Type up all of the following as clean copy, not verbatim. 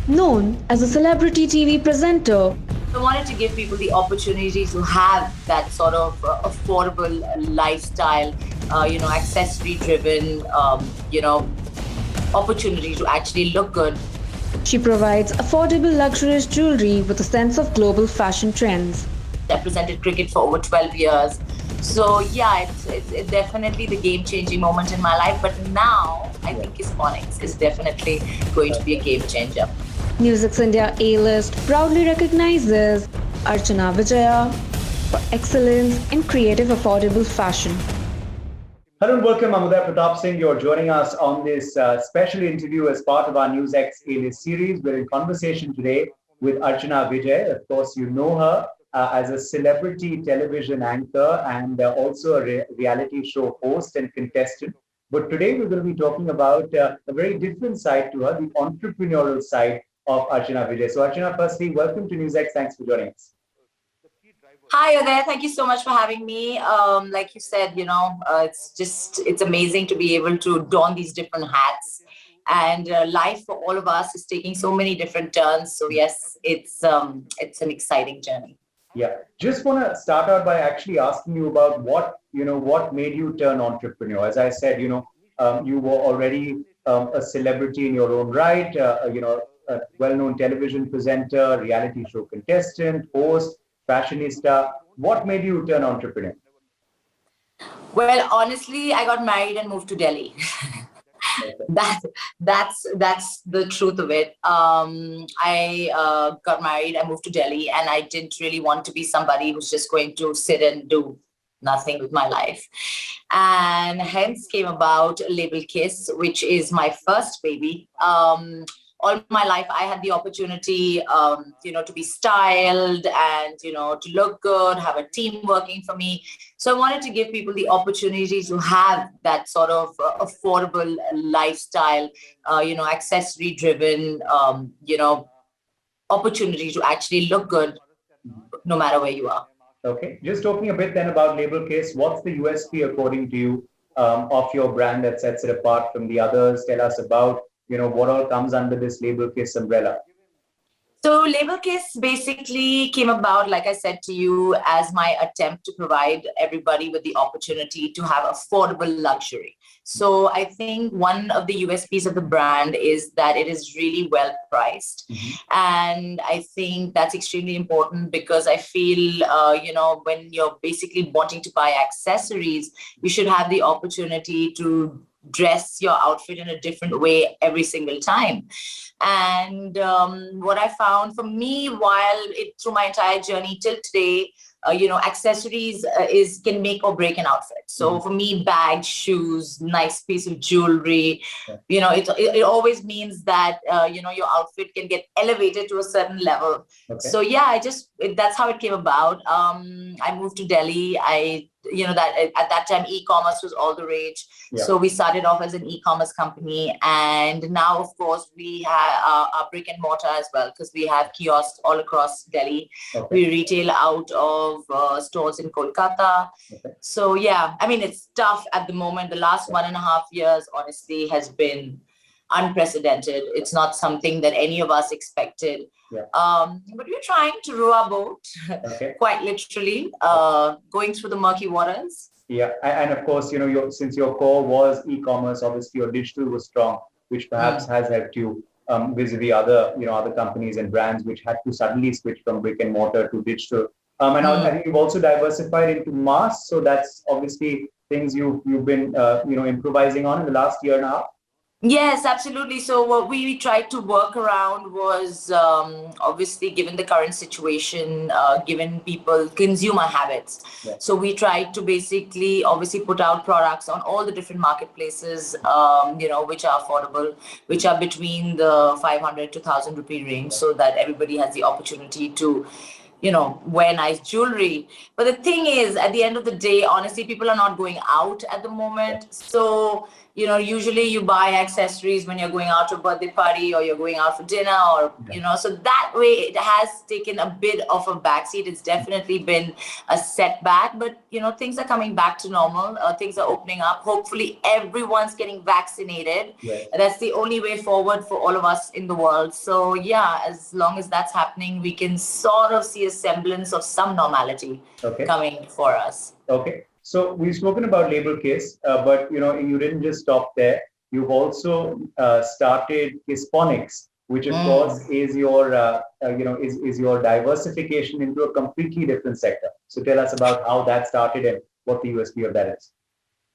Known as a celebrity TV presenter, I wanted to give people the opportunity to have that sort of affordable lifestyle, accessory driven, opportunity to actually look good. she provides affordable luxurious jewelry with a sense of global fashion trends. Represented cricket for over 12 years. So, yeah, it's definitely the game changing moment in my life. But now I think Hispanics is definitely going to be a game changer. Music's India A-list proudly recognizes Archana Vijaya for excellence in creative affordable fashion. Hello and welcome. I'm Uday Pratap Singh. You're joining us on this special interview as part of our NewsX A-List series. We're in conversation today with Archana Vijay. Of course, you know her as a celebrity television anchor and also a reality show host and contestant. But today we're going to be talking about a very different side to her, the entrepreneurial side of Archana Vijay. So, Archana, firstly, welcome to NewsX. Thanks for joining us. Hi there. Thank you so much for having me. Like you said, it's amazing to be able to don these different hats. And life for all of us is taking so many different turns. So yes, it's an exciting journey. Yeah, just want to start out by actually asking you about what made you turn entrepreneur. As I said, you were already a celebrity in your own right. A well-known television presenter, reality show contestant, host, fashionista. What made you turn entrepreneur? Well, honestly, I got married and moved to Delhi. that that's the truth of it. I got married, I moved to Delhi, and I didn't really want to be somebody who's just going to sit and do nothing with my life. And hence came about Label Kiss, which is my first baby. All my life I had the opportunity, to be styled and, to look good, have a team working for me. So I wanted to give people the opportunity to have that sort of affordable lifestyle, accessory driven, opportunity to actually look good no matter where you are. Okay, just talking a bit then about Label Case. What's the USP according to you of your brand that sets it apart from the others? Tell us about what all comes under this Label Case umbrella. So, Label Kiss basically came about, like I said to you, as my attempt to provide everybody with the opportunity to have affordable luxury. So, I think one of the USPs of the brand is that it is really well priced. And I think that's extremely important because I feel, when you're basically wanting to buy accessories, you should have the opportunity to dress your outfit in a different way every single time. And what I found for me, while it through my entire journey till today, accessories is can make or break an outfit. So for me, bags, shoes, nice piece of jewelry, it always means that your outfit can get elevated to a certain level. Okay. So yeah, that's how it came about. I moved to Delhi. That at that time e-commerce was all the rage. Yeah. So we started off as an e-commerce company, and now of course we have our brick and mortar as well, because we have kiosks all across Delhi. Okay. We retail out of stores in Kolkata. Okay. So yeah, I mean, it's tough at the moment. The last 1.5 years honestly has been unprecedented. It's not something that any of us expected. Yeah. But we're trying to row our boat, okay, quite literally, going through the murky waters. Yeah, and of course, since your core was e-commerce, obviously your digital was strong, which perhaps has helped you vis-a-vis other companies and brands which had to suddenly switch from brick and mortar to digital. And I think you've also diversified into mass, so that's obviously things you've been improvising on in the last year and a half. Yes, absolutely. So what we tried to work around was obviously, given the current situation, given people consumer habits. Yeah. So we tried to basically obviously put out products on all the different marketplaces, which are affordable, which are between the 500 to 1,000 rupee range, so that everybody has the opportunity to wear nice jewelry. But the thing is, at the end of the day, honestly, people are not going out at the moment. So, usually you buy accessories when you're going out to a birthday party or you're going out for dinner or, so that way it has taken a bit of a backseat. It's definitely been a setback, but, things are coming back to normal. Things are opening up. Hopefully everyone's getting vaccinated. Right. That's the only way forward for all of us in the world. So yeah, as long as that's happening, we can sort of see a semblance of some normality coming for us. Okay. So we've spoken about Label Kiss, but you didn't just stop there. You've also started Kissponics, which of course is your is your diversification into a completely different sector. So tell us about how that started and what the USP of that is.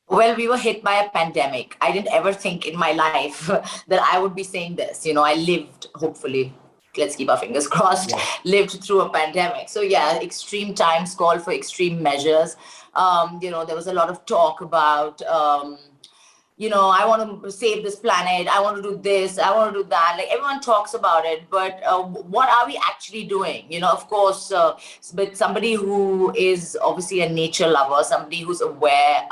Well, we were hit by a pandemic. I didn't ever think in my life that I would be saying this. I lived, hopefully, let's keep our fingers crossed, lived through a pandemic. So yeah, extreme times call for extreme measures. There was a lot of talk about, I want to save this planet. I want to do this. I want to do that. Like everyone talks about it, but what are we actually doing? Of course, but somebody who is obviously a nature lover, somebody who's aware,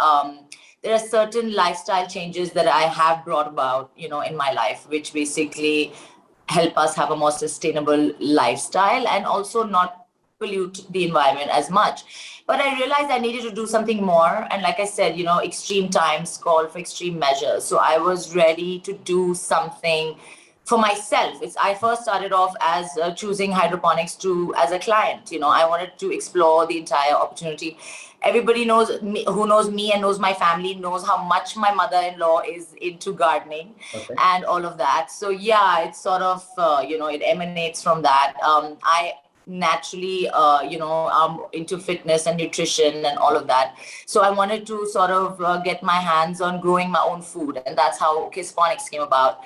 there are certain lifestyle changes that I have brought about, in my life, which basically help us have a more sustainable lifestyle and also not pollute the environment as much. But I realized I needed to do something more. And like I said, extreme times call for extreme measures. So I was ready to do something for myself. I first started off as choosing hydroponics as a client. I wanted to explore the entire opportunity. Everybody knows me, who knows me and knows my family, knows how much my mother-in-law is into gardening and all of that. So yeah, it's sort of, it emanates from that. I naturally, I'm into fitness and nutrition and all of that. So I wanted to sort of get my hands on growing my own food. And that's how Kissponics came about.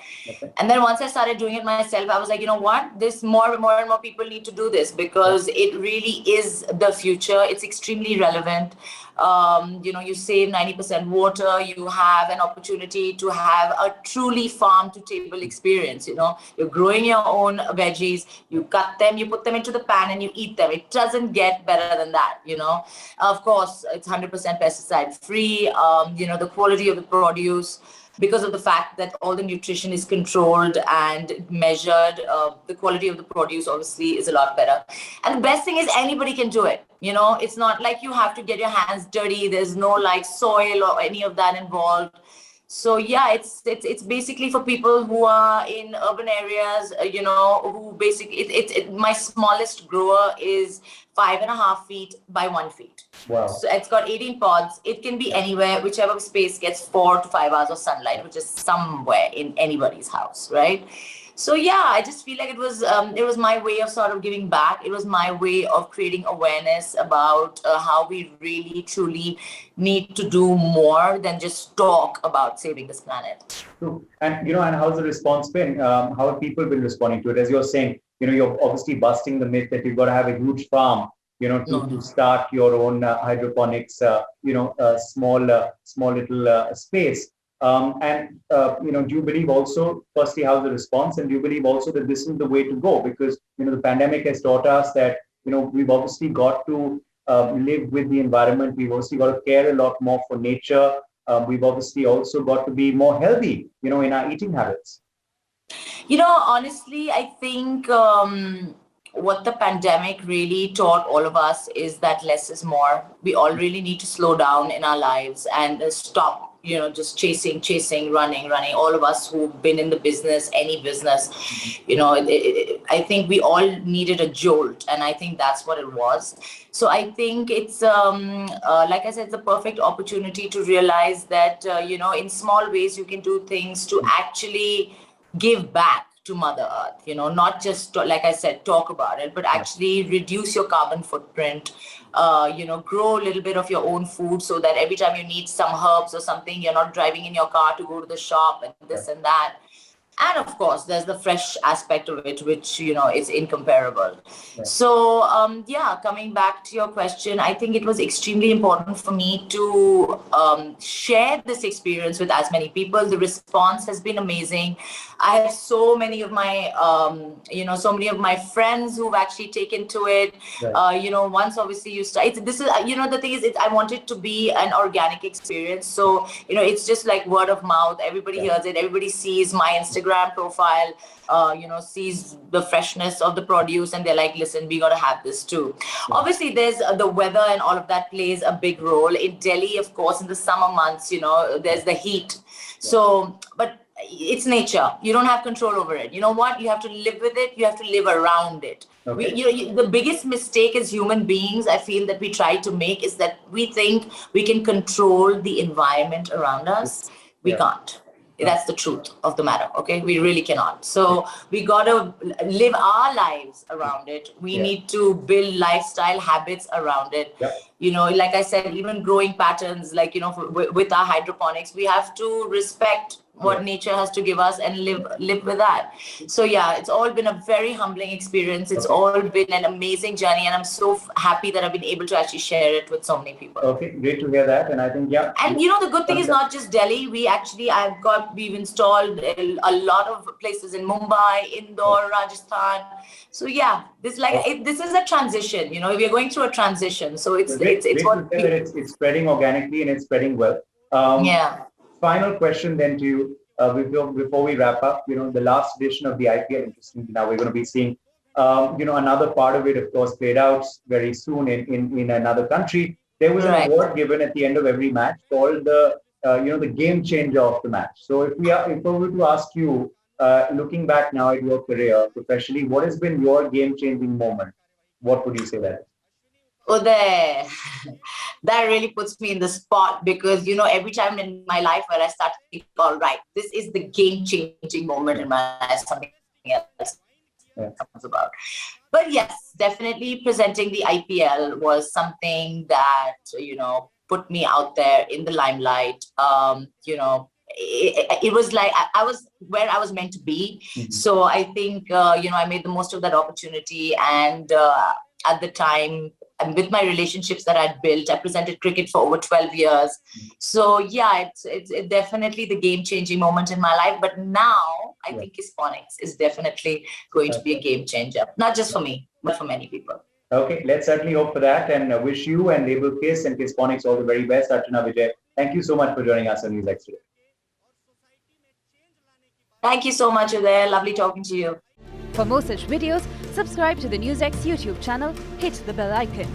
And then once I started doing it myself, I was like, you know what, this more and more people need to do this because it really is the future. It's extremely relevant. You save 90% water, you have an opportunity to have a truly farm to table experience. You're growing your own veggies, you cut them, you put them into the pan and you eat them. It doesn't get better than that. Of course, it's 100% pesticide free. The quality of the produce, because of the fact that all the nutrition is controlled and measured, the quality of the produce obviously is a lot better. And the best thing is anybody can do it. It's not like you have to get your hands dirty. There's no like soil or any of that involved. So yeah, it's basically for people who are in urban areas, who basically, my smallest grower is 5.5 feet by 1 feet. Wow. So it's got 18 pods. It can be anywhere, whichever space gets 4 to 5 hours of sunlight, which is somewhere in anybody's house, right? So yeah, I just feel like it was my way of sort of giving back. It was my way of creating awareness about how we really, truly need to do more than just talk about saving this planet. True. And, and how's the response been? How have people been responding to it? As you're saying, you're obviously busting the myth that you've got to have a huge farm, to start your own hydroponics, small little space. Do you believe also, firstly, how's the response? And do you believe also that this is the way to go? Because, the pandemic has taught us that, we've obviously got to live with the environment. We've obviously got to care a lot more for nature. We've obviously also got to be more healthy, in our eating habits. Honestly, I think what the pandemic really taught all of us is that less is more. We all really need to slow down in our lives and stop, just chasing, running. All of us who've been in the business, any business, I think we all needed a jolt, and I think that's what it was. So I think it's, like I said, it's a perfect opportunity to realize that, in small ways you can do things to actually give back to Mother Earth, not just, like I said, talk about it, but actually reduce your carbon footprint, grow a little bit of your own food so that every time you need some herbs or something, you're not driving in your car to go to the shop and this and that. And of course, there's the fresh aspect of it, which, is incomparable. Yeah. So, coming back to your question, I think it was extremely important for me to share this experience with as many people. The response has been amazing. I have so many of my, friends who've actually taken to it. Right. Once obviously you start, this is, the thing is, I want it to be an organic experience. So, it's just like word of mouth. Everybody Yeah. hears it. Everybody sees my Instagram profile, sees the freshness of the produce, and they're like, listen, we got to have this too. Yeah. Obviously, there's the weather and all of that plays a big role. In Delhi, of course, in the summer months, there's the heat. So, but it's nature. You don't have control over it. You know what? You have to live with it. You have to live around it. Okay. The biggest mistake as human beings, I feel, that we try to make is that we think we can control the environment around us. We Yeah. can't. That's the truth of the matter. Okay, we really cannot. So we gotta live our lives around it. We Yeah. need to build lifestyle habits around it. Yep. Like I said, even growing patterns, like with our hydroponics, we have to respect what Yeah. nature has to give us and live with that. So yeah, it's all been a very humbling experience. It's Okay. all been an amazing journey, and I'm so happy that I've been able to actually share it with so many people. Okay, great to hear that. And I think, yeah. And the good thing is not just Delhi. We've installed a lot of places in Mumbai, Indore, Rajasthan. So yeah, this is a transition. We are going through a transition. So it's great it's to what hear that it's spreading organically and it's spreading well. yeah. Final question then to you before we wrap up. The last edition of the IPL, interestingly, now we're going to be seeing, another part of it, of course, played out very soon in another country. There was an Right. award given at the end of every match called the game changer of the match. So if we were to ask you, looking back now at your career professionally, what has been your game changing moment? What would you say that is? Oh, that really puts me in the spot, because every time in my life where I start to think, all right, this is the game-changing moment in my life, something else comes about. But yes, definitely presenting the IPL was something that put me out there in the limelight. It was like I was where I was meant to be. Mhm. So I think I made the most of that opportunity, and at the time, and with my relationships that I'd built, I presented cricket for over 12 years. So yeah, it's definitely the game-changing moment in my life. But now I think Hispanics is definitely going to be a game changer, not just for me, but for many people. Okay, let's certainly hope for that, and wish you and Label Kiss and Kissphonics all the very best. Archana Vijay, thank you so much for joining us on NewsX today. Thank you so much, Uday. Lovely talking to you. For more such videos, subscribe to the NewsX YouTube channel, hit the bell icon.